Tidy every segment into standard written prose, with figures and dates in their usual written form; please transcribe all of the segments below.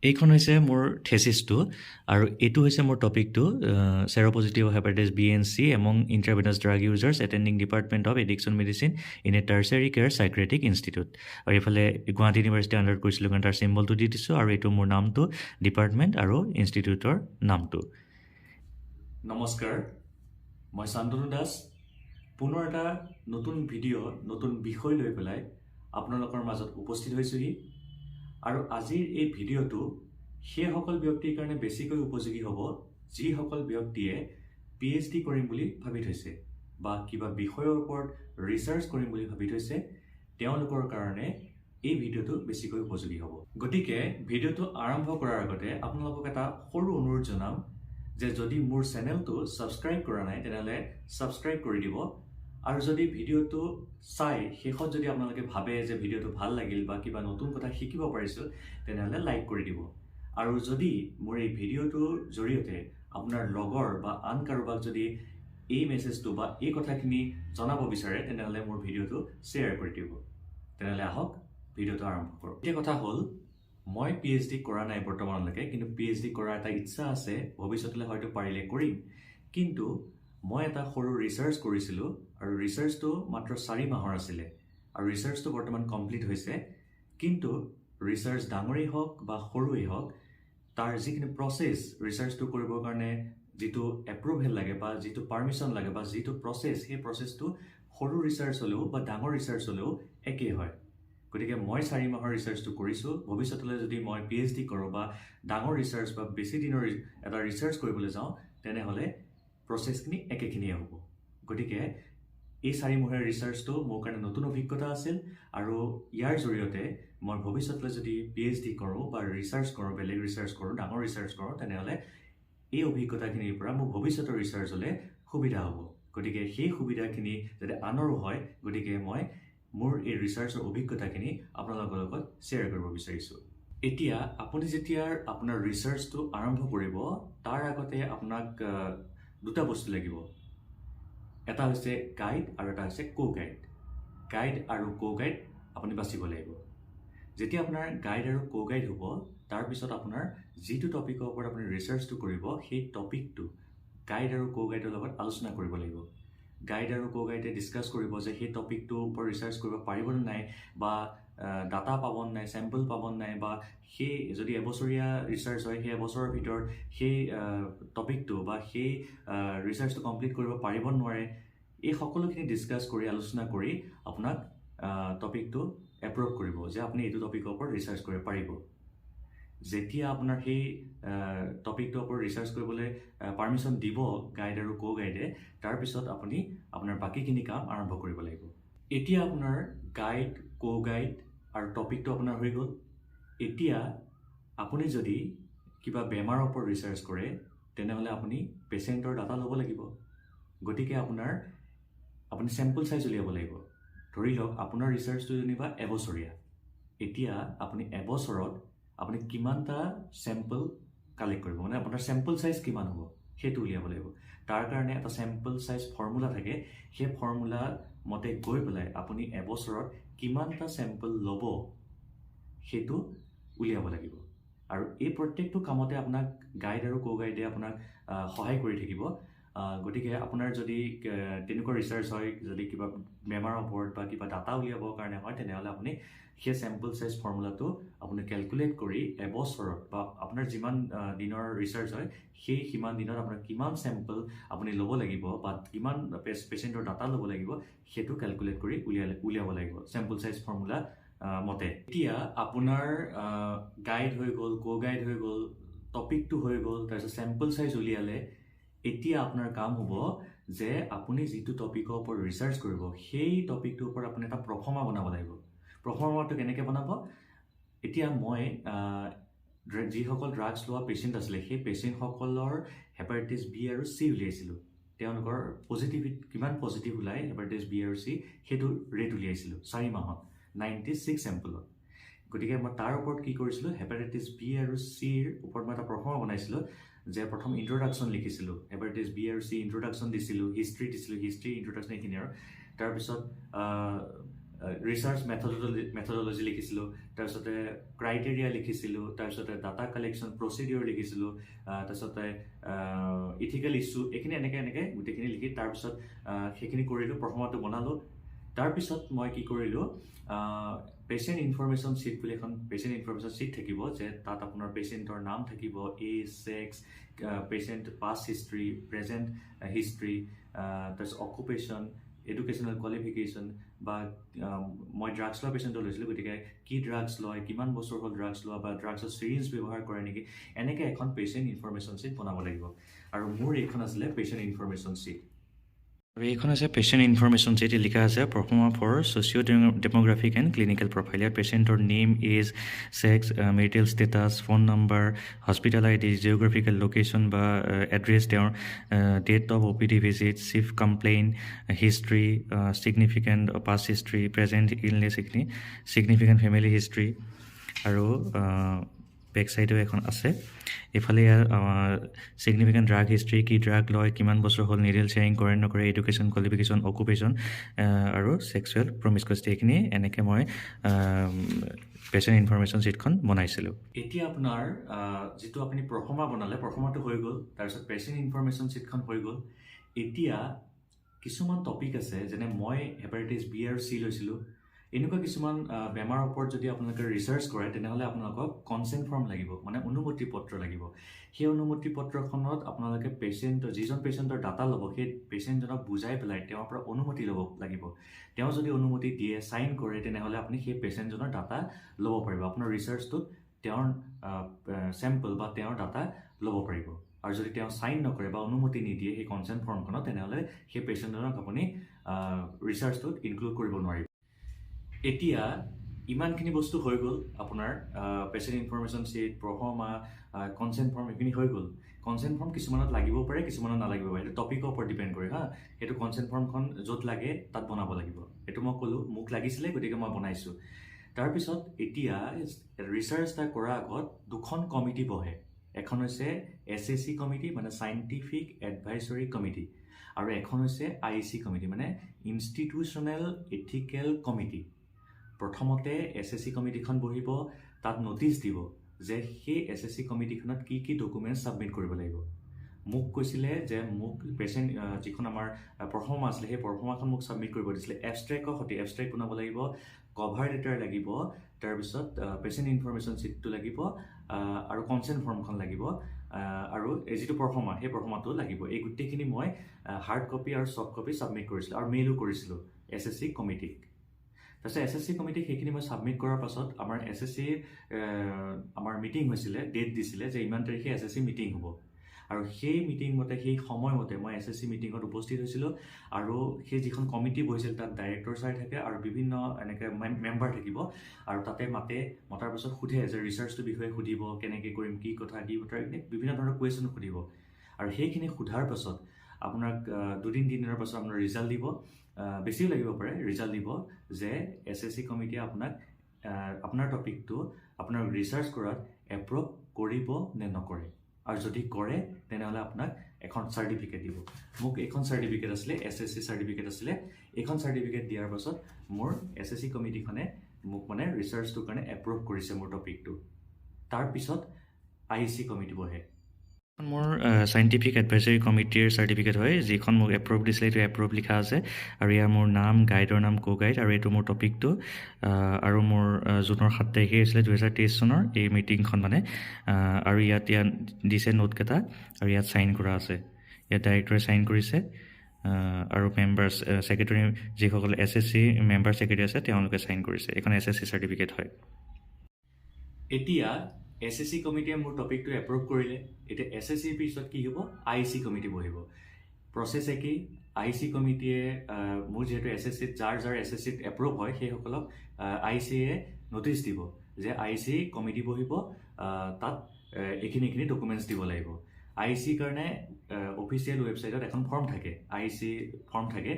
এইখন হৈছে মোৰ থেচিছটো আৰু এইটো হৈছে মোৰ টপিকটো seropositive hepatitis B and C among intravenous drug users attending department of addiction medicine in a tertiary care psychiatric institute. আৰু এইফালে গুৱাহাটী ইউনিভাৰ্চিটি আণ্ডাৰত কৰিছিলোঁ কাৰণ তাৰ চিম্বলটো দি দিছোঁ আৰু এইটো মোৰ নামটো ডিপাৰ্টমেণ্ট আৰু ইনষ্টিটিউটৰ নামটো। নমস্কাৰ, মই শান্তনু দাস পুনৰ এটা নতুন ভিডিঅ' নতুন বিষয় লৈ পেলাই আপোনালোকৰ মাজত উপস্থিত হৈছোঁহি। আৰু আজিৰ এই ভিডিঅ'টো সেইসকল ব্যক্তিৰ কাৰণে বেছিকৈ উপযোগী হ'ব যিসকল ব্যক্তিয়ে PhD কৰিম বুলি ভাবি থৈছে বা কিবা বিষয়ৰ ওপৰত ৰিচাৰ্চ কৰিম বুলি ভাবি থৈছে, তেওঁলোকৰ কাৰণে এই ভিডিঅ'টো বেছিকৈ উপযোগী হ'ব। গতিকে ভিডিঅ'টো আৰম্ভ কৰাৰ আগতে আপোনালোকক এটা সৰু অনুৰোধ জনাম যে যদি মোৰ চেনেলটো ছাবস্ক্ৰাইব কৰা নাই তেনেহ'লে ছাবস্ক্ৰাইব কৰি দিব। আৰু যদি ভিডিঅ'টো চাই শেষত যদি আপোনালোকে ভাবে যে ভিডিঅ'টো ভাল লাগিল বা কিবা নতুন কথা শিকিব পাৰিছোঁ তেনেহ'লে লাইক কৰি দিব। আৰু যদি মোৰ এই ভিডিঅ'টোৰ জৰিয়তে আপোনাৰ লগৰ বা আন কাৰোবাক যদি এই মেছেজটো বা এই কথাখিনি জনাব বিচাৰে তেনেহ'লে মোৰ ভিডিঅ'টো শ্বেয়াৰ কৰি দিব। তেনেহ'লে আহক ভিডিঅ'টো আৰম্ভ কৰোঁ। এতিয়া কথা হ'ল, মই PhD কৰা নাই বৰ্তমানলৈকে, কিন্তু PhD কৰাৰ এটা ইচ্ছা আছে, ভৱিষ্যতলৈ হয়তো পাৰিলে কৰিম। কিন্তু মই এটা সৰু ৰিচাৰ্চ কৰিছিলোঁ আৰু ৰিচাৰ্চটো মাত্ৰ 4 মাহৰ আছিলে আৰু ৰিচাৰ্চটো বৰ্তমান কমপ্লিট হৈছে। কিন্তু ৰিচাৰ্চ ডাঙৰেই হওক বা সৰুৱেই হওক, তাৰ যিখিনি প্ৰচেছ ৰিচাৰ্চটো কৰিবৰ কাৰণে যিটো এপ্ৰুভেল লাগে বা যিটো পাৰ্মিশ্যন লাগে বা যিটো প্ৰচেছ, সেই প্ৰচেছটো সৰু ৰিচাৰ্চ হ'লেও বা ডাঙৰ ৰিচাৰ্চ হ'লেও একেই হয়। গতিকে মই 4 মাহৰ ৰিচাৰ্চটো কৰিছোঁ। ভৱিষ্যতলৈ যদি মই PhD কৰোঁ বা ডাঙৰ ৰিচাৰ্চ বা বেছি দিনৰ এটা ৰিচাৰ্চ কৰিবলৈ যাওঁ তেনেহ'লে প্ৰচেছখিনি একেখিনিয়ে হ'ব। গতিকে এই 4 মাহৰ ৰিচাৰ্চটো মোৰ কাৰণে নতুন অভিজ্ঞতা আছিল আৰু ইয়াৰ জৰিয়তে মই ভৱিষ্যতলৈ যদি PhD কৰোঁ বা ৰিচাৰ্চ কৰোঁ, বেলেগ ৰিচাৰ্চ কৰোঁ, ডাঙৰ ৰিচাৰ্চ কৰোঁ, তেনেহ'লে এই অভিজ্ঞতাখিনিৰ পৰা মোৰ ভৱিষ্যতৰ ৰিচাৰ্চলৈ সুবিধা হ'ব। গতিকে সেই সুবিধাখিনি যাতে আনৰো হয়, গতিকে মই মোৰ এই ৰিচাৰ্চৰ অভিজ্ঞতাখিনি আপোনালোকৰ লগত শ্বেয়াৰ কৰিব বিচাৰিছোঁ। এতিয়া আপুনি যেতিয়া আপোনাৰ ৰিচাৰ্চটো আৰম্ভ কৰিব, তাৰ আগতে আপোনাক দুটা বস্তু লাগিব। এটা হৈছে গাইড আৰু এটা হৈছে কো-গাইড। গাইড আৰু কো-গাইড আপুনি বাচিব লাগিব। যেতিয়া আপোনাৰ গাইড আৰু কো-গাইড হ'ব, তাৰপিছত আপোনাৰ যিটো টপিকৰ ওপৰত আপুনি ৰিচাৰ্চটো কৰিব, সেই টপিকটো গাইড আৰু কো-গাইডৰ লগত আলোচনা কৰিব লাগিব। গাইড আৰু কো-গাইডে ডিছকাছ কৰিব যে সেই টপিকটোৰ ওপৰত ৰিচাৰ্চ কৰিব পাৰিবনে নাই, বা ডাটা পাব নাই, চেম্পল পাব নাই, বা সেই যদি এবছৰীয়া ৰিচাৰ্চ হয় সেই এবছৰৰ ভিতৰত সেই টপিকটো বা সেই ৰিচাৰ্চটো কমপ্লিট কৰিব পাৰিব নোৱাৰে। এই সকলোখিনি ডিছকাছ কৰি আলোচনা কৰি আপোনাক টপিকটো এপ্ৰুভ কৰিব যে আপুনি এইটো টপিকৰ ওপৰত ৰিচাৰ্চ কৰিব পাৰিব। যেতিয়া আপোনাৰ সেই টপিকটোৰ ওপৰত ৰিচাৰ্চ কৰিবলৈ পাৰ্মিশ্যন দিব গাইড আৰু কো-গাইডে, তাৰপিছত আপুনি আপোনাৰ বাকীখিনি কাম আৰম্ভ কৰিব লাগিব। এতিয়া আপোনাৰ গাইড, কো-গাইড আৰু টপিকটো আপোনাৰ হৈ গ'ল। এতিয়া আপুনি যদি কিবা বেমাৰৰ ওপৰত ৰিচাৰ্চ কৰে তেনেহ'লে আপুনি পেচেণ্টৰ ডাটা ল'ব লাগিব। গতিকে আপুনি চেম্পল চাইজ উলিয়াব লাগিব। ধৰি লওক আপোনাৰ ৰিচাৰ্চটো যেনিবা এবছৰীয়া। এতিয়া আপুনি এবছৰত আপুনি কিমানটা চেম্পল কালেক্ট কৰিব, মানে আপোনাৰ চেম্পল চাইজ কিমান হ'ব সেইটো উলিয়াব লাগিব। তাৰ কাৰণে এটা চেম্পল চাইজ ফৰ্মুলা থাকে। সেই ফৰ্মুলা মতে গৈ পেলাই আপুনি এবছৰত কিমানটা চেম্পল ল'ব সেইটো উলিয়াব লাগিব। আৰু এই প্ৰত্যেকটো কামতে আপোনাক গাইড আৰু কো-গাইডে আপোনাক সহায় কৰি থাকিব। গতিকে আপোনাৰ যদি তেনেকুৱা ৰিচাৰ্চ হয়, যদি কিবা বেমাৰৰ ওপৰত বা কিবা ডাটা উলিয়াবৰ কাৰণে হয়, তেনেহ'লে আপুনি সেই চেম্পল চাইজ ফৰ্মুলাটো আপুনি কেলকুলেট কৰি এবছৰত বা আপোনাৰ যিমান দিনৰ ৰিচাৰ্চ হয় সেই সিমান দিনত আপোনাৰ কিমান চেম্পল আপুনি ল'ব লাগিব বা কিমান পেচেণ্টৰ ডাটা ল'ব লাগিব সেইটো কেলকুলেট কৰি উলিয়াব লাগিব চেম্পল চাইজ ফৰ্মুলা মতে। এতিয়া আপোনাৰ গাইড হৈ গ'ল, কো-গাইড হৈ গ'ল, টপিকটো হৈ গ'ল, তাৰপিছত চেম্পল চাইজ উলিয়ালে। এতিয়া আপোনাৰ কাম হ'ব যে আপুনি যিটো টপিকৰ ওপৰত ৰিচাৰ্চ কৰিব সেই টপিকটোৰ ওপৰত আপুনি এটা প্ৰফৰ্মা বনাব লাগিব। প্ৰফৰ্মাটো কেনেকৈ বনাব? এতিয়া মই যিসকল ড্ৰাগছ লোৱা পেচেণ্ট আছিলে সেই পেচেণ্টসকলৰ হেপাটাইটিছ বি আৰু চি উলিয়াইছিলোঁ। তেওঁলোকৰ কিমান পজিটিভ ওলাই হেপাটাইটিছ বি আৰু চি সেইটো ৰেট উলিয়াইছিলোঁ 4 মাহত 96 চেম্পলত। গতিকে মই তাৰ ওপৰত কি কৰিছিলোঁ, হেপাটাইটিছ বি আৰু চিৰ ওপৰত মই এটা প্ৰফৰ্মা বনাইছিলোঁ যে প্ৰথম ইন্ট্ৰডাকশ্যন লিখিছিলোঁ, হেপাটাইটিছ বি আৰু চি ইন্ট্ৰডাকশ্যন দিছিলোঁ, হিষ্ট্ৰী ইন্ট্ৰডাকশ্যন এইখিনি আৰু তাৰপিছত ৰিচাৰ্চ মেথডলজি লিখিছিলোঁ, তাৰপিছতে ক্ৰাইটেৰিয়া লিখিছিলোঁ, তাৰপিছতে ডাটা কালেকশ্যন প্ৰচিডিঅ'ৰ লিখিছিলোঁ, তাৰপিছতে ইথিকেল ইছ্যু, এইখিনি এনেকৈ গোটেইখিনি লিখি তাৰপিছত সেইখিনি কৰিলোঁ, প্ৰথমটো বনালোঁ। তাৰপিছত মই কি কৰিলোঁ, পেচেণ্ট ইনফৰমেশ্যন শ্বীট বুলি এখন পেচেণ্ট ইনফৰমেশ্যন শ্বীট থাকিব, যে তাত আপোনাৰ পেচেণ্টৰ নাম থাকিব, age, sex, patient past history, present history, তাৰপিছত অকুপেশ্যন, এডুকেশ্যনেল কোৱালিফিকেশ্যন, বা মই ড্ৰাগছ লোৱা পেচেণ্টটো লৈছিলোঁ, গতিকে কি ড্ৰাগছ লয়, কিমান বছৰ হ'ল ড্ৰাগছ লোৱা, বা ড্ৰাগছৰ চিৰিঞ্জ ব্যৱহাৰ কৰে নেকি, এনেকৈ এখন পেচেণ্ট ইনফৰমেশ্যন শ্বীট বনাব লাগিব। আৰু মোৰ এইখন আছিলে পেচেণ্ট ইনফৰমেশ্যন শ্বীট। আৰু এইখন আছে পেচেণ্ট ইনফৰমেশ্যন শ্বীট। লিখা আছে performer for socio' demographic and clinical profile. ইয়াত পেচেণ্টৰ name, age, sex, marital status, phone number, hospital ID, geographical location বা এড্ৰেছ, তেওঁৰ date of OPD visit, chief complaint, history, significant past history, present illness, এইখিনি significant family history. আৰু back চাইডেও এখন আছে। এইফালে ইয়াৰ ছিগনিফিকেণ্ট ড্ৰাগ হিষ্ট্ৰী, কি ড্ৰাগ লয়, কিমান বছৰ হ'ল, নিডেল শ্বেয়াৰিং কৰে নকৰে, এডুকেশ্যন কোৱালিফিকেশ্যন, অকুপেশ্যন, আৰু ছেক্সুৱেল প্ৰমিস্কুইটি। এইখিনি এনেকৈ মই পেচেণ্ট ইনফৰমেশ্যন শ্বীটখন বনাইছিলোঁ। এতিয়া আপোনাৰ যিটো আপুনি প্ৰফৰ্মা বনালে, প্ৰফৰ্মাটো হৈ গ'ল, তাৰপিছত পেচেণ্ট ইনফৰমেশ্যন শ্বীটখন হৈ গ'ল। এতিয়া কিছুমান টপিক আছে, যেনে মই হেপাটাইটিছ বি আৰু চি লৈছিলোঁ। এনেকুৱা কিছুমান বেমাৰৰ ওপৰত যদি আপোনালোকে ৰিচাৰ্চ কৰে, তেনেহ'লে আপোনালোকক কনচেণ্ট ফৰ্ম লাগিব, মানে অনুমতি পত্ৰ লাগিব। সেই অনুমতি পত্ৰখনত আপোনালোকে যিজন পেচেণ্টৰ ডাটা ল'ব, সেই পেচেণ্টজনক বুজাই পেলাই তেওঁৰ পৰা অনুমতি ল'ব লাগিব। তেওঁ যদি অনুমতি দিয়ে, চাইন কৰে, তেনেহ'লে আপুনি সেই পেচেণ্টজনৰ ডাটা ল'ব পাৰিব। আপোনাৰ ৰিচাৰ্চটোত তেওঁৰ চেম্পল বা তেওঁৰ ডাটা ল'ব পাৰিব। আৰু যদি তেওঁ চাইন নকৰে বা অনুমতি নিদিয়ে সেই কনচেণ্ট ফৰ্মখনত, তেনেহ'লে সেই পেচেণ্টজনক আপুনি ৰিচাৰ্চটোত ইনক্লুড কৰিব নোৱাৰিব। এতিয়া ইমানখিনি বস্তু হৈ গ'ল, আপোনাৰ patient information sheet, proforma, consent form, এইখিনি হৈ গ'ল। কনচেণ্ট ফৰ্ম কিছুমানত লাগিব পাৰে, কিছুমানত নালাগিব পাৰে, এইটো টপিকৰ ওপৰত ডিপেণ্ড কৰে। সেইটো কনচেণ্ট ফৰ্মখন য'ত লাগে তাত বনাব লাগিব। এইটো মই ক'লোঁ, মোক লাগিছিলে, গতিকে মই বনাইছোঁ। তাৰপিছত এতিয়া ৰিচাৰ্চ এটা কৰাৰ আগত দুখন কমিটি বহে। এখন হৈছে SAC কমিটি, মানে চাইণ্টিফিক এডভাইজৰী কমিটি, আৰু এখন হৈছে IEC কমিটি, মানে ইনষ্টিটিউচনেল এথিকেল কমিটি। প্ৰথমতে SAC কমিটিখন বহিব, তাত ন'টিচ দিব যে সেই SAC কমিটিখনত কি কি ডকুমেণ্টছ ছাবমিট কৰিব লাগিব। মোক কৈছিলে যে মোক পেচেণ্ট যিখন আমাৰ পাৰফৰ্মা আছিলে, সেই পাৰফৰ্মাখন মোক ছাবমিট কৰিব দিছিলে এবষ্ট্ৰেক্টৰ সৈতে। এবষ্ট্ৰেক্ট বনাব লাগিব, কভাৰ লেটাৰ লাগিব, তাৰপিছত পেচেণ্ট ইনফৰমেশ্যন শ্বীটটো লাগিব, আৰু কনচেণ্ট ফৰ্মখন লাগিব, আৰু যিটো পাৰফৰ্মা, সেই পাৰফৰ্মাটো লাগিব। এই গোটেইখিনি মই হাৰ্ড কপি আৰু ছফ্ট কপি ছাবমিট কৰিছিলোঁ, আৰু মেইলো কৰিছিলোঁ SAC কমিটিক। তাৰপিছত SAC কমিটিক সেইখিনি মই ছাবমিট কৰাৰ পাছত আমাৰ SAC আমাৰ মিটিং হৈছিলে, ডেট দিছিলে যে ইমান তাৰিখে SAC মিটিং হ'ব। আৰু সেই মিটিং মতে, সেই সময়মতে মই SAC মিটিঙত উপস্থিত হৈছিলোঁ। আৰু সেই যিখন কমিটি বহিছিল, তাত ডাইৰেক্টৰ ছাৰ থাকে আৰু বিভিন্ন এনেকৈ মেম্বাৰ থাকিব। আৰু তাতে মতাৰ পাছত সোধে যে ৰিচাৰ্চটোৰ বিষয়ে সুধিব, কেনেকৈ কৰিম, কি কথা, বিভিন্ন ধৰণৰ কুৱেশ্যন সুধিব। আৰু সেইখিনি সোধাৰ পাছত আপোনাক 2-3 দিনৰ পাছত আপোনাৰ ৰিজাল্ট দিব, বেছিও লাগিব পাৰে, ৰিজাল্ট দিব যে SAC কমিটিয়ে আপোনাৰ টপিকটো আপোনাৰ ৰিচাৰ্চ কৰাত এপ্ৰুভ কৰিব নে নকৰে। আৰু যদি কৰে, তেনেহ'লে আপোনাক এখন চাৰ্টিফিকেট দিব। মোক এইখন চাৰ্টিফিকেট আছিলে, SAC চাৰ্টিফিকেট আছিলে। এইখন চাৰ্টিফিকেট দিয়াৰ পাছত মোৰ SAC কমিটিখনে মোক মানে ৰিচাৰ্চটোৰ কাৰণে এপ্ৰুভ কৰিছে মোৰ টপিকটো। তাৰপিছত IEC কমিটি বহে। মোৰ চাইণ্টিফিক এডভাইজৰী কমিটিৰ চাৰ্টিফিকেট হয়, যিখন মোক এপ্ৰুভ দিছিলে। এইটো এপ্ৰুভ লিখা আছে, আৰু ইয়াৰ মোৰ নাম, গাইডৰ নাম গাইড, আৰু এইটো মোৰ টপিকটো। আৰু মোৰ জুনৰ 7 তাৰিখে হৈছিলে 2023 চনৰ এই মিটিংখন মানে। আৰু ইয়াত দিছে নোটকেইটা, আৰু ইয়াত চাইন কৰা আছে। ইয়াত ডাইৰেক্টৰে চাইন কৰিছে, আৰু মেম্বাৰ্ছ ছেক্ৰেটৰী যিসকল SAC মেম্বাৰ ছেক্ৰেটৰী আছে, তেওঁলোকে চাইন কৰিছে। এইখন SAC চাৰ্টিফিকেট হয়। এতিয়া SAC কমিটিয়ে মোৰ টপিকটো এপ্ৰুভ কৰিলে। এতিয়া SACৰ পিছত কি হ'ব, IEC কমিটি বহিব। প্ৰচেছ একেই। IEC কমিটিয়ে মোৰ যিহেতু SACত যাৰ SACত এপ্ৰুভ হয়, সেইসকলক IECয়ে ন'টিচ দিব যে IEC কমিটি বহিব, তাত এইখিনি ডকুমেণ্টছ দিব লাগিব। IECৰ কাৰণে অফিচিয়েল ৱেবছাইটত এখন ফৰ্ম থাকে, IEC ফৰ্ম থাকে।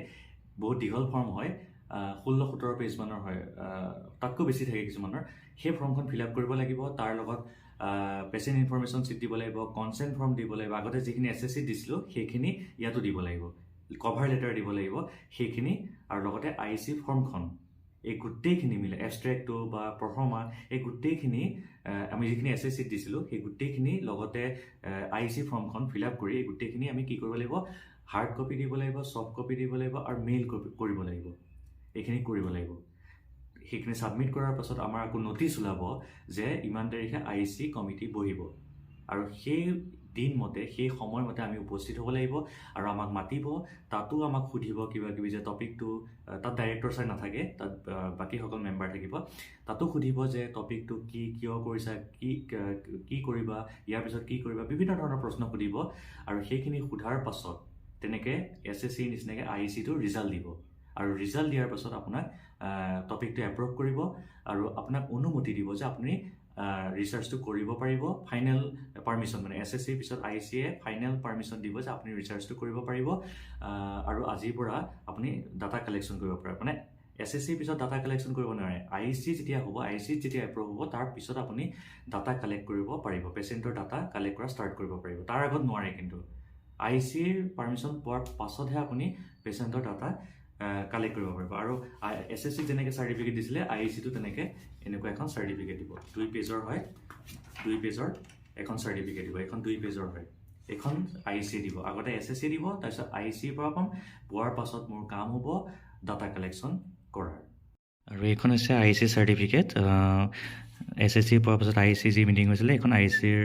বহুত দীঘল ফৰ্ম হয়, 16-17 পেজমানৰ হয়, তাতকৈ বেছি থাকে কিছুমানৰ। সেই ফৰ্মখন ফিল আপ কৰিব লাগিব। তাৰ লগত পেচেণ্ট ইনফৰমেশ্যন শ্বীট দিব লাগিব, কনচেণ্ট ফৰ্ম দিব লাগিব, আগতে যিখিনি SACত দিছিলোঁ সেইখিনি ইয়াতো দিব লাগিব, কভাৰ লেটাৰ দিব লাগিব সেইখিনি, আৰু লগতে IEC ফৰ্মখন এই গোটেইখিনি মিলে এবষ্ট্ৰেক্টটো বা প্ৰফৰ্মা এই গোটেইখিনি আমি যিখিনি SSC দিছিলোঁ সেই গোটেইখিনি লগতে IEC ফৰ্মখন ফিল আপ কৰি এই গোটেইখিনি আমি কি কৰিব লাগিব হাৰ্ড কপি দিব লাগিব ছফ্ট কপি দিব লাগিব আৰু মেইল কৰিব লাগিব এইখিনি কৰিব লাগিব সেইখিনি ছাবমিট কৰাৰ পাছত আমাৰ আকৌ নটিচ ওলাব যে ইমান তাৰিখে IEC কমিটি বহিব আৰু সেই দিন মতে সেই সময় মতে আমি উপস্থিত হ'ব লাগিব আৰু আমাক মাতিব তাতো আমাক সুধিব কিবা কিবি যে টপিকটো তাত ডাইৰেক্টৰ ছাৰ নাথাকে তাত বাকী সকল মেম্বাৰ থাকিব তাতো সুধিব যে টপিকটো কি কিয় কৰিছা কি কৰিবা ইয়াৰ পিছত কি কৰিবা বিভিন্ন ধৰণৰ প্ৰশ্ন সুধিব আৰু সেইখিনি সোধাৰ পাছত তেনেকৈ SSC নিচিনাকৈ IEC-টো ৰিজাল্ট দিব আৰু ৰিজাল্ট দিয়াৰ পাছত আপোনাক টপিকটো এপ্ৰুভ কৰিব আৰু আপোনাক অনুমতি দিব যে আপুনি ৰিচাৰ্চটো কৰিব পাৰিব ফাইনেল পাৰ্মিশ্যন মানে SSC পিছত IEC-য়ে ফাইনেল পাৰ্মিশ্যন দিব যে আপুনি ৰিচাৰ্চটো কৰিব পাৰিব আৰু আজিৰ পৰা আপুনি ডাটা কালেকশ্যন কৰিব পাৰিব মানে SSC পিছত ডাটা কালেকশ্যন কৰিব নোৱাৰে IEC যেতিয়া হ'ব IEC যেতিয়া এপ্ৰুভ হ'ব তাৰ পিছত আপুনি ডাটা কালেক্ট কৰিব পাৰিব পেচেণ্টৰ ডাটা কালেক্ট কৰা ষ্টাৰ্ট কৰিব পাৰিব তাৰ আগত নোৱাৰে কিন্তু IEC-ৰ পাৰ্মিশ্যন পোৱাৰ পাছতহে আপুনি পেচেণ্টৰ ডাটা কালেক্ট কৰিব পাৰিব আৰু SSC যেনেকৈ চাৰ্টিফিকেট দিছিলে IEC-টো তেনেকৈ এনেকুৱা এখন চাৰ্টিফিকেট দিব 2 পেজৰ হয় 2 পেজৰ এখন চাৰ্টিফিকেট দিব এখন 2 পেজৰ হয় এখন IEC দিব আগতে SSC দিব তাৰপিছত IEC-ৰ পৰা পাম পোৱাৰ পাছত মোৰ কাম হ'ব ডাটা কালেকশ্যন কৰাৰ আৰু এইখন হৈছে IEC চাৰ্টিফিকেট SSC পোৱাৰ পাছত IEC যি মিটিং হৈছিলে এইখন IEC-ৰ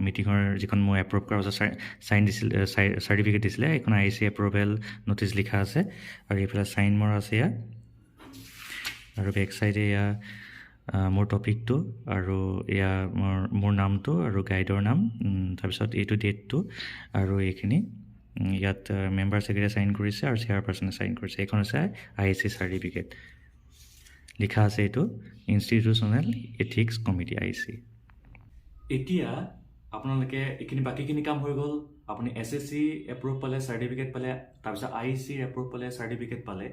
মিটিঙৰ যিখন মই এপ্ৰুভ কৰাৰ পাছত চাইন দিছিল চাৰ্টিফিকেট দিছিলে এইখন IEC এপ্ৰুভেল নটিচ লিখা আছে আৰু এইফালে চাইন মৰা আছে ইয়াত আৰু বেক চাইডে এয়া মোৰ টপিকটো আৰু এয়া মোৰ নামটো আৰু গাইডৰ নাম তাৰপিছত এইটো ডেটটো আৰু এইখিনি ইয়াত মেম্বাৰ ছেক্ৰেটাৰী চাইন কৰিছে আৰু চেয়াৰপাৰ্চনে চাইন কৰিছে এইখন হৈছে IEC চাৰ্টিফিকেট লিখা আছে এইটো ইনষ্টিটিউচনেল এথিক্স কমিটি IEC এতিয়া আপোনালোকে এইখিনি বাকীখিনি কাম হৈ গ'ল আপুনি SSC এপ্ৰুভ পালে চাৰ্টিফিকেট পালে তাৰপিছত IEC এপ্ৰুভ পালে চাৰ্টিফিকেট পালে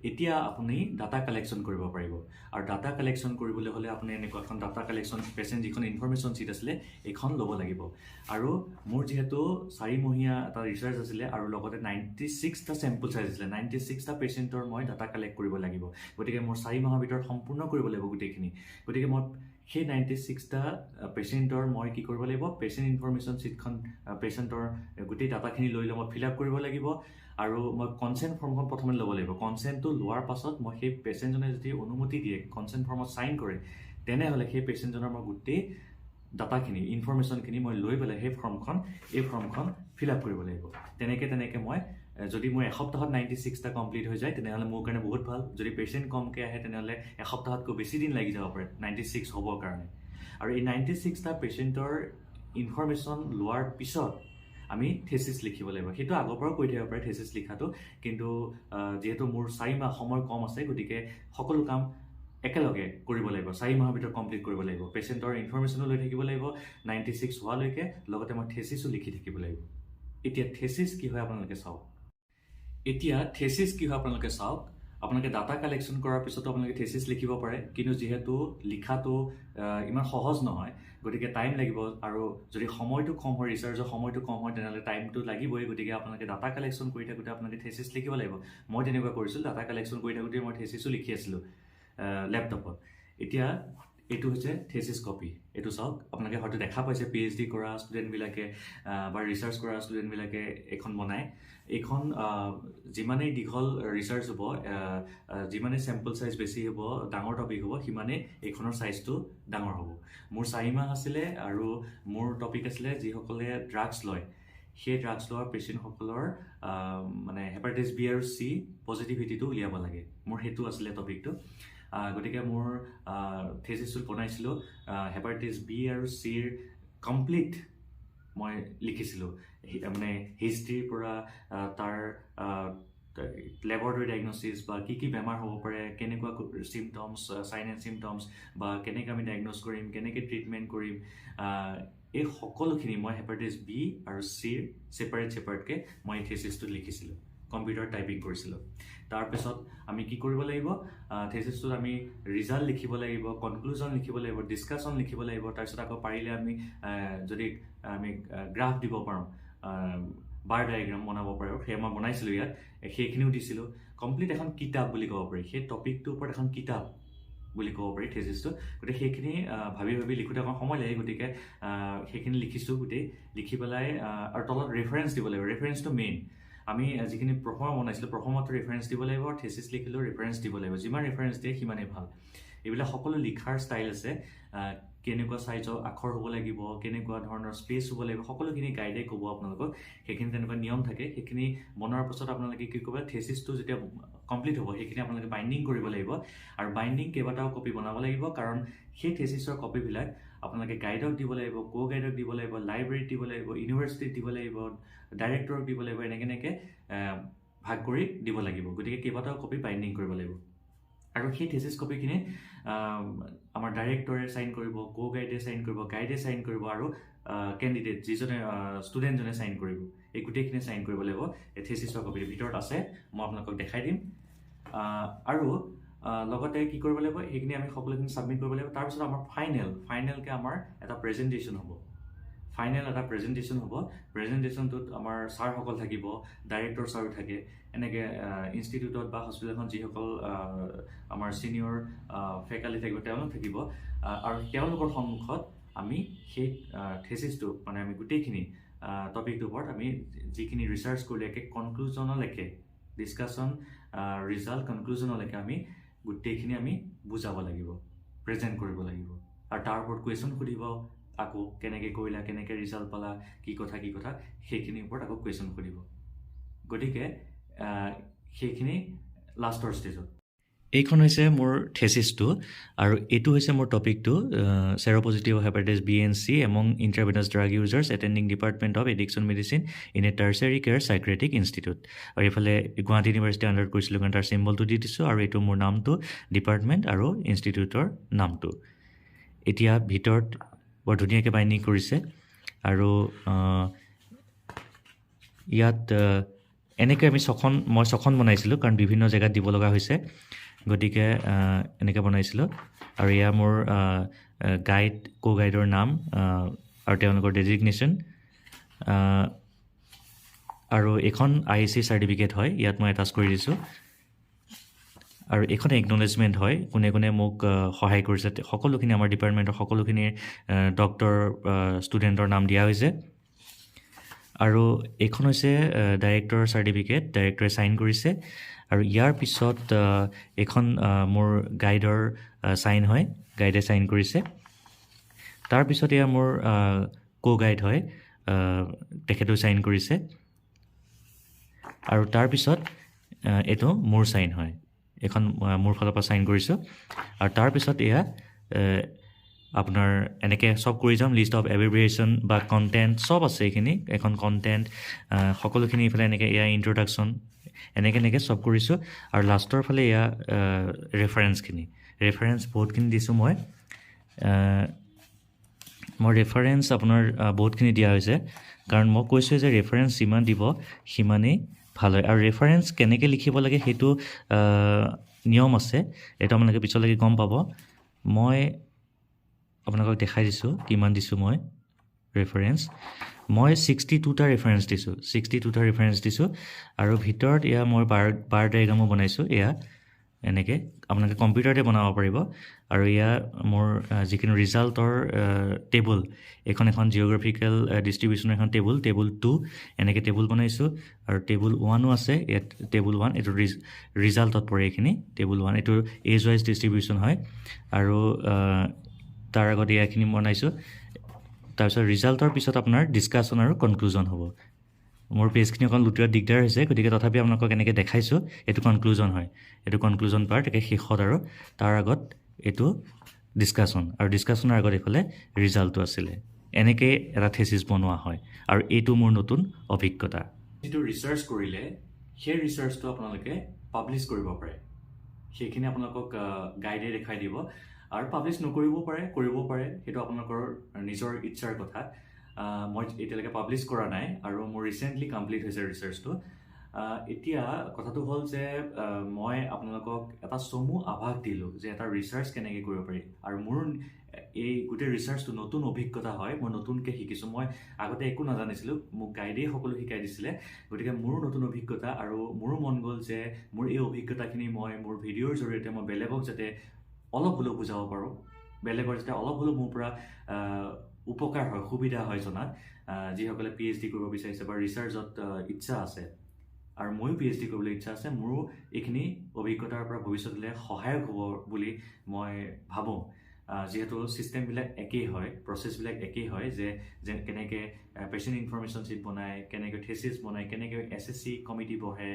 এতিয়া আপুনি ডাটা কালেকশ্যন কৰিব পাৰিব আৰু ডাটা কালেকশ্যন কৰিবলৈ হ'লে আপুনি এনেকুৱা এখন ডাটা কালেকশ্যন পেচেণ্ট যিখন ইনফৰমেশ্যন ছিট আছিলে এইখন ল'ব লাগিব আৰু মোৰ যিহেতু 4 মহীয়া এটা ৰিচাৰ্চ আছিলে আৰু লগতে 96টা চেম্পল চাইজ আছিলে 96টা পেচেণ্টৰ মই ডাটা কালেক্ট কৰিব লাগিব গতিকে মোৰ 4 মাহৰ ভিতৰত সম্পূৰ্ণ কৰিব লাগিব গোটেইখিনি গতিকে মই সেই 96টা পেচেণ্টৰ মই কি কৰিব লাগিব পেচেণ্ট ইনফৰমেশ্যন ছিটখন পেচেণ্টৰ গোটেই ডাটাখিনি লৈ মই ফিল আপ কৰিব লাগিব আৰু মই কনচেণ্ট ফৰ্মখন প্ৰথমে ল'ব লাগিব কনচেণ্টটো লোৱাৰ পাছত মই সেই পেচেণ্টজনে যদি অনুমতি দিয়ে কনচেণ্ট ফৰ্মত চাইন কৰে তেনেহ'লে সেই পেচেণ্টজনৰ মই গোটেই ডাটাখিনি ইনফৰমেশ্যনখিনি মই লৈ পেলাই এই ফৰ্মখন ফিল আপ কৰিব লাগিব তেনেকৈ মই যদি মোৰ এসপ্তাহত 96টা কমপ্লিট হৈ যায় তেনেহ'লে মোৰ কাৰণে বহুত ভাল যদি পেচেণ্ট কমকৈ আহে তেনেহ'লে এসপ্তাহতকৈ বেছি দিন লাগি যাব পাৰে 96 হ'বৰ কাৰণে আৰু এই 96টা পেচেণ্টৰ ইনফৰমেশ্যন লোৱাৰ পিছত আমি থেচিছ লিখিব লাগিব সেইটো আগৰ পৰাও কৈ থাকিব পাৰে থেচিছ লিখাটো কিন্তু যেহেতু মোৰ 4 মাহ সময় কম আছে গতিকে সকলো কাম একেলগে কৰিব লাগিব 4 মাহৰ ভিতৰত কমপ্লিট কৰিব লাগিব পেচেণ্টৰ ইনফৰমেশ্যনো লৈ থাকিব লাগিব 96 হোৱালৈকে লগতে মই থেচিছো লিখি থাকিব লাগিব এতিয়া থেচিছ কি হয় আপোনালোকে চাওক আপোনালোকে ডাটা কালেকশ্যন কৰাৰ পিছতো আপোনালোকে থেচিছ লিখিব পাৰে কিন্তু যিহেতু লিখাটো ইমান সহজ নহয় গতিকে টাইম লাগিব আৰু যদি সময়টো কম হয় ৰিচাৰ্চৰ সময়টো কম হয় তেনেহ'লে টাইমটো লাগিবই গতিকে আপোনালোকে ডাটা কালেকশ্যন কৰি থাকোঁতে আপোনালোকে থেচিছ লিখিব লাগিব মই তেনেকুৱা কৰিছিলোঁ ডাটা কালেকশ্যন কৰি থাকোঁতে মই থেচিছো লিখি আছিলোঁ লেপটপত এতিয়া এইটো হৈছে থেচিছ কপি এইটো চাওক আপোনালোকে হয়তো দেখা পাইছে PhD কৰা ষ্টুডেণ্টবিলাকে বা ৰিচাৰ্চ কৰা ষ্টুডেণ্টবিলাকে এইখন বনায় এইখন যিমানেই দীঘল ৰিচাৰ্চ হ'ব যিমানেই চেম্পল চাইজ বেছি হ'ব ডাঙৰ টপিক হ'ব সিমানেই এইখনৰ চাইজটো ডাঙৰ হ'ব মোৰ 4 মাহ আছিলে আৰু মোৰ টপিক আছিলে যিসকলে ড্ৰাগছ লয় সেই ড্ৰাগছ লোৱাৰ পেচেণ্টসকলৰ মানে হেপাটাইটিছ B আৰু C পজিটিভিটিটো উলিয়াব লাগে মোৰ সেইটো আছিলে টপিকটো গতিকে মোৰ থেচিছটো বনাইছিলোঁ হেপাটাইটিছ B আৰু Cৰ কমপ্লিট মই লিখিছিলোঁ মানে হিষ্ট্ৰীৰ পৰা তাৰ লেবৰেটৰী ডায়েগনচিছ বা কি বেমাৰ হ'ব পাৰে কেনেকুৱা চিমটমছ চাইন এণ্ড চিমটমছ বা কেনেকৈ আমি ডায়েগন'জ কৰিম কেনেকৈ ট্ৰিটমেণ্ট কৰিম এই সকলোখিনি মই হেপাটাইটিছ B আৰু Cৰ ছেপাৰেটকৈ মই থেচিছটো লিখিছিলোঁ কম্পিউটাৰ টাইপিং কৰিছিলোঁ তাৰপিছত আমি কি কৰিব লাগিব থেচিছটোত আমি ৰিজাল্ট লিখিব লাগিব কনক্লুজন লিখিব লাগিব ডিছকাশ্যন লিখিব লাগিব তাৰপিছত আকৌ পাৰিলে আমি যদি আমি গ্ৰাফ দিব পাৰোঁ বাৰ ডায়েগ্ৰাম বনাব পাৰে সেই মই বনাইছিলোঁ ইয়াত সেইখিনিও দিছিলোঁ কমপ্লিট এখন কিতাপ বুলি ক'ব পাৰি সেই টপিকটোৰ ওপৰত এখন কিতাপ বুলি ক'ব পাৰি থেচিছটো গতিকে সেইখিনি ভাবি লিখোঁতে অকণ সময় লাগে গতিকে সেইখিনি লিখিছোঁ গোটেই লিখি পেলাই আৰু তলত ৰেফাৰেঞ্চ দিব লাগিব ৰেফাৰেঞ্চটো মেইন আমি যিখিনি প্ৰফৰ্মা বনাইছিলোঁ প্ৰফৰ্মাটো ৰেফাৰেঞ্চ দিব লাগিব আৰু থেচিছ লিখিলেও ৰেফাৰেঞ্চ দিব লাগিব যিমান ৰেফাৰেঞ্চ দিয়ে সিমানেই ভাল এইবিলাক সকলো লিখাৰ ষ্টাইল আছে কেনেকুৱা চাইজৰ আখৰ হ'ব লাগিব কেনেকুৱা ধৰণৰ স্পেচ হ'ব লাগিব সকলোখিনি গাইডে ক'ব আপোনালোকক সেইখিনি তেনেকুৱা নিয়ম থাকে সেইখিনি বনোৱাৰ পাছত আপোনালোকে কি কৰিব থেচিছটো যেতিয়া কমপ্লিট হ'ব সেইখিনি আপোনালোকে বাইণ্ডিং কৰিব লাগিব আৰু বাইণ্ডিং কেইবাটাও কপি বনাব লাগিব কাৰণ সেই থেচিছৰ কপিবিলাক আপোনালোকে গাইডক দিব লাগিব গাইডক দিব লাগিব লাইব্ৰেৰীত দিব লাগিব ইউনিভাৰ্চিটিত দিব লাগিব ডাইৰেক্টৰক দিব লাগিব এনেকৈ ভাগ কৰি দিব লাগিব গতিকে কেইবাটাও কপি বাইণ্ডিং কৰিব লাগিব আৰু সেই থেচিছ কপিখিনি আমাৰ ডাইৰেক্টৰে চাইন কৰিব গাইডে চাইন কৰিব গাইডে চাইন কৰিব আৰু কেণ্ডিডেট যিজনে ষ্টুডেণ্টজনে চাইন কৰিব এই গোটেইখিনি চাইন কৰিব লাগিব এই থেচিছৰ কপিৰ ভিতৰত আছে মই আপোনালোকক দেখাই দিম আৰু লগতে কি কৰিব লাগিব সেইখিনি আমি সকলোখিনি ছাবমিট কৰিব লাগিব তাৰপিছত আমাৰ ফাইনেলকৈ আমাৰ এটা প্ৰেজেণ্টেশ্যন হ'ব প্ৰেজেণ্টেশ্যনটোত আমাৰ ছাৰসকল থাকিব ডাইৰেক্টৰ ছাৰো থাকে এনেকৈ ইনষ্টিটিউটত বা হস্পিটেলখন যিসকল আমাৰ ছিনিয়ৰ ফেকাল্টি থাকিব তেওঁলোক থাকিব আৰু তেওঁলোকৰ সন্মুখত আমি সেই থেচিছটো মানে আমি গোটেইখিনি টপিকটোৰ ওপৰত আমি যিখিনি ৰিচাৰ্চ কৰিলে একে কনক্লুজনলৈকে ডিছকাশ্যন ৰিজাল্ট কনক্লুজনলৈকে আমি গোটেইখিনি আমি বুজাব লাগিব প্ৰেজেণ্ট কৰিব লাগিব আৰু তাৰ ওপৰত কুৱেশ্যন সুধিব আকৌ কেনেকৈ কৰিলা কেনেকৈ ৰিজাল্ট পালা কি কথা সেইখিনিৰ ওপৰত আকৌ কুৱেশ্যন সুধিব গতিকে সেইখিনি লাষ্টৰ ষ্টেজত এইখন হৈছে মোৰ থেচিছটো আৰু এইটো হৈছে মোৰ টপিকটো seropositive hepatitis BNC among intravenous drug users attending department of addiction medicine in a tertiary care psychiatric institute আৰু এইফালে গুৱাহাটী ইউনিভাৰ্চিটি আণ্ডাৰত কৰিছিলোঁ কাৰণ তাৰ চিম্বলটো দি দিছোঁ আৰু এইটো মোৰ নামটো ডিপাৰ্টমেণ্ট আৰু ইনষ্টিটিউটৰ নামটো এতিয়া ভিতৰত বৰ ধুনীয়াকৈ বাইণ্ডিং কৰিছে আৰু ইয়াত এনেকৈ মই ছখন বনাইছিলোঁ কাৰণ বিভিন্ন জেগাত দিব লগা হৈছে গতিকে এনেকৈ বনাইছিলোঁ আৰু এয়া মোৰ গাইডৰ নাম আৰু তেওঁলোকৰ ডেজিগনেশ্যন আৰু এইখন IAC চাৰ্টিফিকেট হয় ইয়াত মই এটাচ কৰি দিছোঁ আৰু এইখন একনলেজমেণ্ট হয় কোনে কোনে মোক সহায় কৰিছে সকলোখিনি আমাৰ ডিপাৰ্টমেণ্টৰ সকলোখিনি ডক্টৰ ষ্টুডেণ্টৰ নাম দিয়া হৈছে আৰু এইখন হৈছে ডাইৰেক্টৰ চাৰ্টিফিকেট ডাইৰেক্টৰে চাইন কৰিছে আৰু ইয়াৰ পিছত এইখন মোৰ গাইডৰ চাইন হয় গাইডে চাইন কৰিছে তাৰপিছত এয়া মোৰ গাইড হয় তেখেতেও চাইন কৰিছে আৰু তাৰপিছত এইটো মোৰ চাইন হয় এখন মোৰ ফালৰ পৰা চাইন কৰিছোঁ আৰু তাৰপিছত এয়া আপোনাৰ এনেকৈ চব কৰি যাম লিষ্ট অফ এব্ৰিভিয়েশ্যন বা কণ্টেণ্ট চব আছে এইখিনি এখন কণ্টেণ্ট সকলোখিনি ইফালে এনেকৈ এয়া ইণ্ট্ৰডাকশ্যন এনেকৈ চব কৰিছোঁ আৰু লাষ্টৰ ফালে এয়া ৰেফাৰেঞ্চ বহুতখিনি দিছোঁ মই ৰেফাৰেঞ্চ আপোনাৰ বহুতখিনি দিয়া হৈছে কাৰণ মই কৈছোঁ যে ৰেফাৰেঞ্চ যিমান দিব সিমানেই ভাল হয় আৰু ৰেফাৰেঞ্চ কেনেকৈ লিখিব লাগে সেইটো নিয়ম আছে এইটো আপোনালোকে পিছলৈকে গম পাব মই আপোনালোকক দেখাই দিছোঁ কিমান দিছোঁ মই ৰেফাৰেঞ্চ মই 62টা ৰেফাৰেঞ্চ দিছোঁ আৰু ভিতৰত এয়া মই বাৰ ডায়েগ্ৰামো বনাইছোঁ এয়া এনেকৈ আপোনালোকে কম্পিউটাৰতে বনাব পাৰিব আৰু এয়া মোৰ যিখিনি ৰিজাল্টৰ টেবুল এখন জিঅ'গ্ৰাফিকেল ডিষ্ট্ৰিবিউশ্যনৰ এখন টেবুল 2 এনেকৈ টেবুল বনাইছোঁ আৰু টেবুল 1ও আছে ইয়াত টেবুল 1 এইটো ৰিজাল্টত পৰে এইখিনি টেবুল 1 এইটো এজ ৱাইজ ডিষ্ট্ৰিবিউশ্যন হয় আৰু তাৰ আগত এইখিনি বনাইছোঁ তাৰপিছত ৰিজাল্টৰ পিছত আপোনাৰ ডিছকাশ্যন আৰু কনক্লুজন হ'ব মোৰ পেজখিনি অকণ লুটিওৱাত দিগদাৰ হৈছে গতিকে তথাপি আপোনালোকক এনেকৈ দেখাইছোঁ এইটো কনক্লুজন হয় এইটো কনক্লুজন পাৰ্ট একে শেষত আৰু তাৰ আগত এইটো ডিছকাশ্যন আৰু ডিছকাশ্যনৰ আগত এইফালে ৰিজাল্টটো আছিলে এনেকৈ এটা থেচিছ বনোৱা হয় আৰু এইটো মোৰ নতুন অভিজ্ঞতা যিটো ৰিচাৰ্চ কৰিলে সেই ৰিচাৰ্চটো আপোনালোকে পাব্লিছ কৰিব পাৰে সেইখিনি আপোনালোকক গাইডে দেখাই দিব আৰু পাব্লিছ নকৰিবও পাৰে কৰিব পাৰে সেইটো আপোনালোকৰ নিজৰ ইচ্ছাৰ কথা মই এতিয়ালৈকে পাব্লিছ কৰা নাই আৰু মোৰ ৰিচেণ্টলি কমপ্লিট হৈছে ৰিচাৰ্চটো এতিয়া কথাটো হ'ল যে মই আপোনালোকক এটা চমু আভাস দিলোঁ যে এটা ৰিচাৰ্চ কেনেকৈ কৰিব পাৰি আৰু মোৰ এই গোটেই ৰিচাৰ্চটো নতুন অভিজ্ঞতা হয় মই নতুনকৈ শিকিছোঁ মই আগতে একো নাজানিছিলোঁ মোক গাইডেই সকলো শিকাই দিছিলে গতিকে মোৰো নতুন অভিজ্ঞতা আৰু মোৰো মন গ'ল যে মোৰ এই অভিজ্ঞতাখিনি মই মোৰ ভিডিঅ'ৰ জৰিয়তে মই বেলেগক যাতে অলপ হ'লেও বুজাব পাৰোঁ বেলেগৰ যাতে অলপ হ'লেও মোৰ পৰা উপকাৰ হয় সুবিধা হয় জনাত যিসকলে PhD কৰিব বিচাৰিছে বা ৰিচাৰ্চত ইচ্ছা আছে আৰু ময়ো PhD কৰিবলৈ ইচ্ছা আছে মোৰো এইখিনি অভিজ্ঞতাৰ পৰা ভৱিষ্যতলৈ সহায়ক হ'ব বুলি মই ভাবোঁ যিহেতু ছিষ্টেমবিলাক একেই হয় প্ৰচেছবিলাক একেই হয় যে কেনেকৈ পেচেণ্ট ইনফৰমেশ্যন শ্বীট বনায় কেনেকৈ থেচিছ বনায় কেনেকৈ SSC কমিটি বহে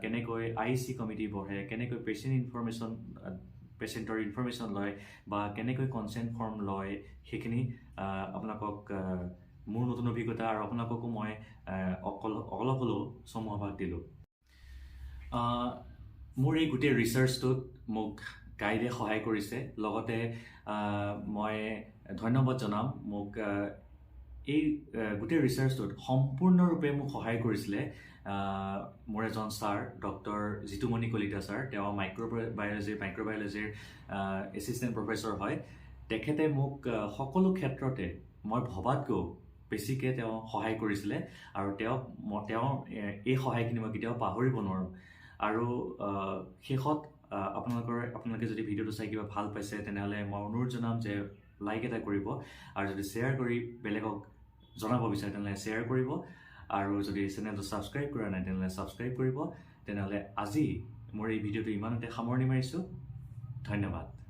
কেনেকৈ IEC কমিটি বহে কেনেকৈ পেচেণ্টৰ ইনফৰমেশ্যন লয় বা কেনেকৈ কনচেণ্ট ফৰ্ম লয় সেইখিনি আপোনালোকক মোৰ নতুন অভিজ্ঞতা আৰু আপোনালোককো মই অলপ হ'লেও চমু আভাস দিলোঁ মোৰ এই গোটেই ৰিচাৰ্চটোত মোক গাইডে সহায় কৰিছে লগতে মই ধন্যবাদ জনাম মোক এই গোটেই ৰিচাৰ্চটোত সম্পূৰ্ণৰূপে মোক সহায় কৰিছিলে মোৰ এজন sir doctor Jitumoni Kalita sir তেওঁ মাইক্ৰ'বায়'লজিৰ এছিষ্টেণ্ট প্ৰফেচৰ হয় তেখেতে মোক সকলো ক্ষেত্ৰতে মই ভবাতকৈও বেছিকৈ তেওঁ সহায় কৰিছিলে আৰু তেওঁ এই সহায়খিনি মই কেতিয়াও পাহৰিব নোৱাৰোঁ আৰু শেষত আপোনালোকে যদি ভিডিঅ'টো চাই কিবা ভাল পাইছে তেনেহ'লে মই অনুৰোধ জনাম যে লাইক এটা কৰিব আৰু যদি শ্বেয়াৰ কৰি বেলেগক জনাব বিচাৰে তেনেহ'লে শ্বেয়াৰ কৰিব আৰু যদি চেনেলটো ছাবস্ক্ৰাইব কৰা নাই তেনেহ'লে ছাবস্ক্ৰাইব কৰিব তেনেহ'লে আজি মোৰ এই ভিডিঅ'টো ইমানতে সামৰণি মাৰিছোঁ ধন্যবাদ